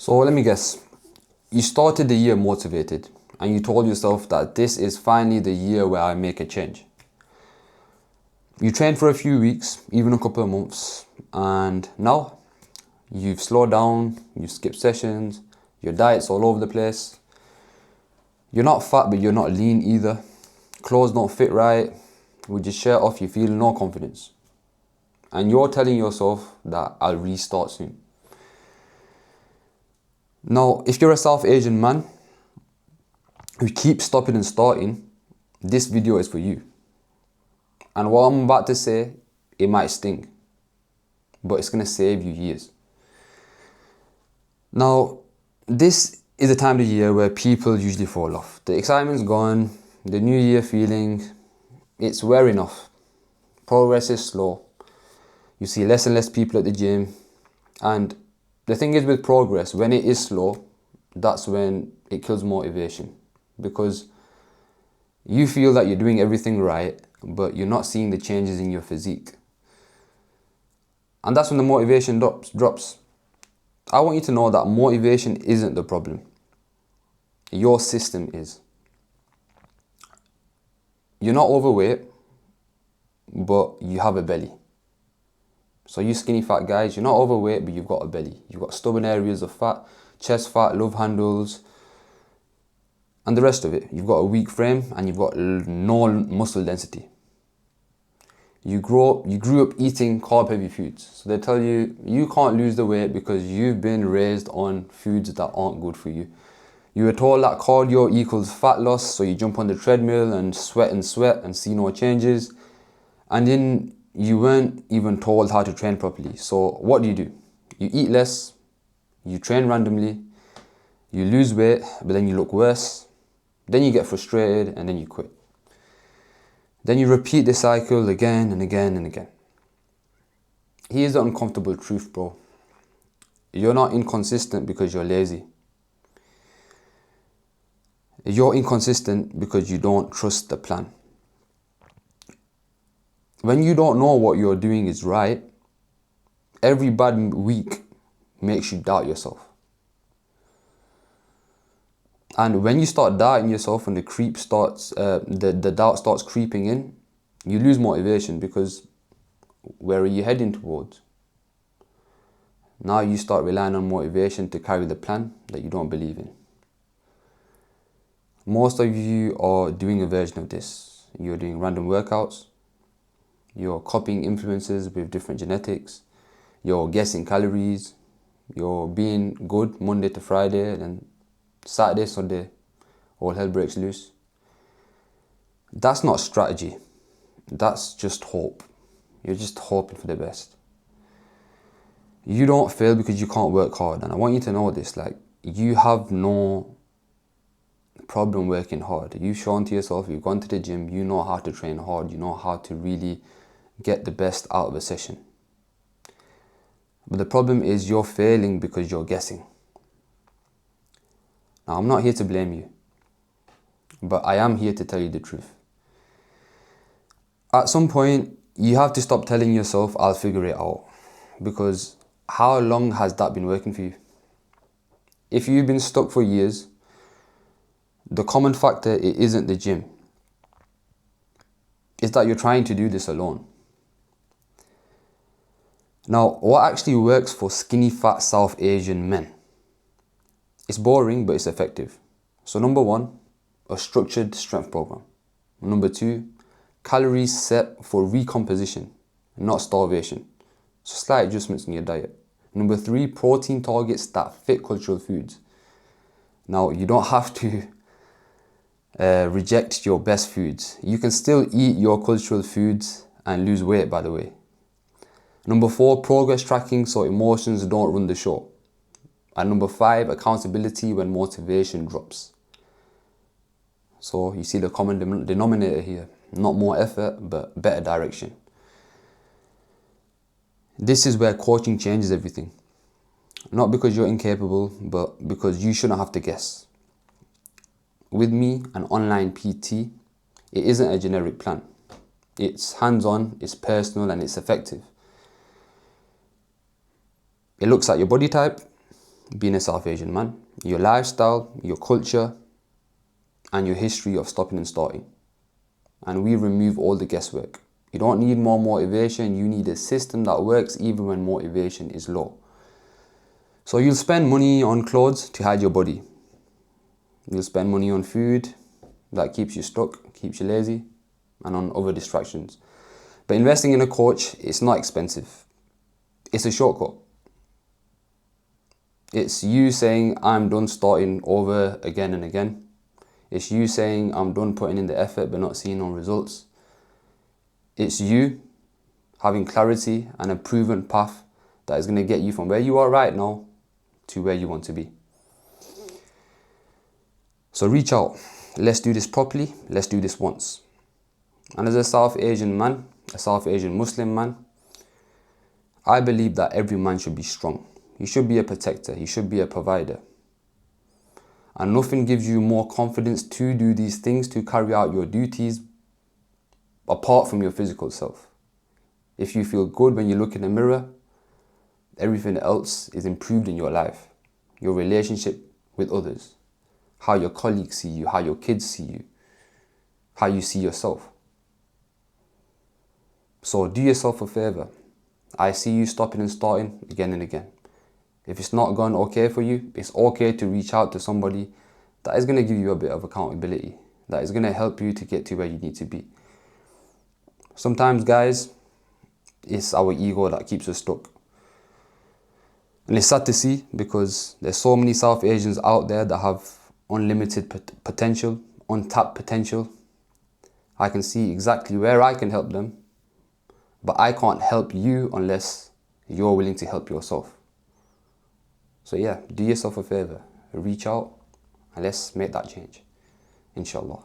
So let me guess, you started the year motivated and you told yourself that this is finally the year where I make a change. You trained for a few weeks, even a couple of months, and now you've slowed down, you've skipped sessions, your diet's all over the place. You're not fat, but you're not lean either. Clothes don't fit right. With your shirt off, you feel no confidence. And you're telling yourself that I'll restart soon. Now, if you're a South Asian man who keeps stopping and starting, this video is for you. And what I'm about to say, it might sting, but it's going to save you years. Now, this is a time of the year where people usually fall off. The excitement's gone, the new year feeling, it's wearing off. Progress is slow. You see less and less people at the gym. And the thing is with progress, when it is slow, that's when it kills motivation. Because you feel that you're doing everything right, but you're not seeing the changes in your physique. And that's when the motivation drops. I want you to know that motivation isn't the problem. Your system is. You're not overweight, but you have a belly. So you skinny fat guys, you're not overweight, but you've got a belly. You've got stubborn areas of fat, chest fat, love handles, and the rest of it. You've got a weak frame and you've got no muscle density. You grew up eating carb-heavy foods. So they tell you, you can't lose the weight because you've been raised on foods that aren't good for you. You were told that cardio equals fat loss, so you jump on the treadmill and sweat and see no changes. And then you weren't even told how to train properly. So what do? You eat less, you train randomly, you lose weight, but then you look worse. Then you get frustrated and then you quit. Then you repeat the cycle again and again and again. Here's the uncomfortable truth, bro. You're not inconsistent because you're lazy. You're inconsistent because you don't trust the plan. When you don't know what you're doing is right, every bad week makes you doubt yourself. And when you start doubting yourself and the doubt starts creeping in, you lose motivation because where are you heading towards? Now you start relying on motivation to carry the plan that you don't believe in. Most of you are doing a version of this. You're doing random workouts. You're copying influencers with different genetics. You're guessing calories. You're being good Monday to Friday, and then Saturday, Sunday, all hell breaks loose. That's not strategy. That's just hope. You're just hoping for the best. You don't fail because you can't work hard. And I want you to know this, you have no problem working hard. You've shown to yourself, you've gone to the gym, you know how to train hard, you know how to really get the best out of a session. But the problem is you're failing because you're guessing. Now, I'm not here to blame you, but I am here to tell you the truth. At some point, you have to stop telling yourself, I'll figure it out. Because how long has that been working for you? If you've been stuck for years, the common factor, it isn't the gym. It's that you're trying to do this alone. Now, what actually works for skinny fat South Asian men? It's boring, but it's effective. So number 1, a structured strength program. Number 2, calories set for recomposition, not starvation. So slight adjustments in your diet. Number 3, protein targets that fit cultural foods. Now, you don't have to reject your best foods. You can still eat your cultural foods and lose weight, by the way. Number 4, progress tracking so emotions don't run the show. And number 5, accountability when motivation drops. So you see the common denominator here. Not more effort, but better direction. This is where coaching changes everything. Not because you're incapable, but because you shouldn't have to guess. With me, an online PT, it isn't a generic plan. It's hands-on, it's personal, and it's effective. It looks at your body type, being a South Asian man, your lifestyle, your culture, and your history of stopping and starting. And we remove all the guesswork. You don't need more motivation, you need a system that works even when motivation is low. So you'll spend money on clothes to hide your body. You'll spend money on food that keeps you stuck, keeps you lazy, and on other distractions. But investing in a coach, it's not expensive. It's a shortcut. It's you saying, I'm done starting over again and again. It's you saying, I'm done putting in the effort but not seeing no results. It's you having clarity and a proven path that is going to get you from where you are right now to where you want to be. So reach out. Let's do this properly. Let's do this once. And as a South Asian man, a South Asian Muslim man, I believe that every man should be strong. You should be a protector. You should be a provider. And nothing gives you more confidence to do these things, to carry out your duties, apart from your physical self. If you feel good when you look in the mirror, everything else is improved in your life. Your relationship with others, how your colleagues see you, how your kids see you, how you see yourself. So do yourself a favor. I see you stopping and starting again and again. If it's not gone okay for you, it's okay to reach out to somebody that is going to give you a bit of accountability, that is going to help you to get to where you need to be. Sometimes, guys, it's our ego that keeps us stuck. And it's sad to see because there's so many South Asians out there that have unlimited potential, untapped potential. I can see exactly where I can help them, but I can't help you unless you're willing to help yourself. So yeah, do yourself a favor, reach out and let's make that change, inshallah.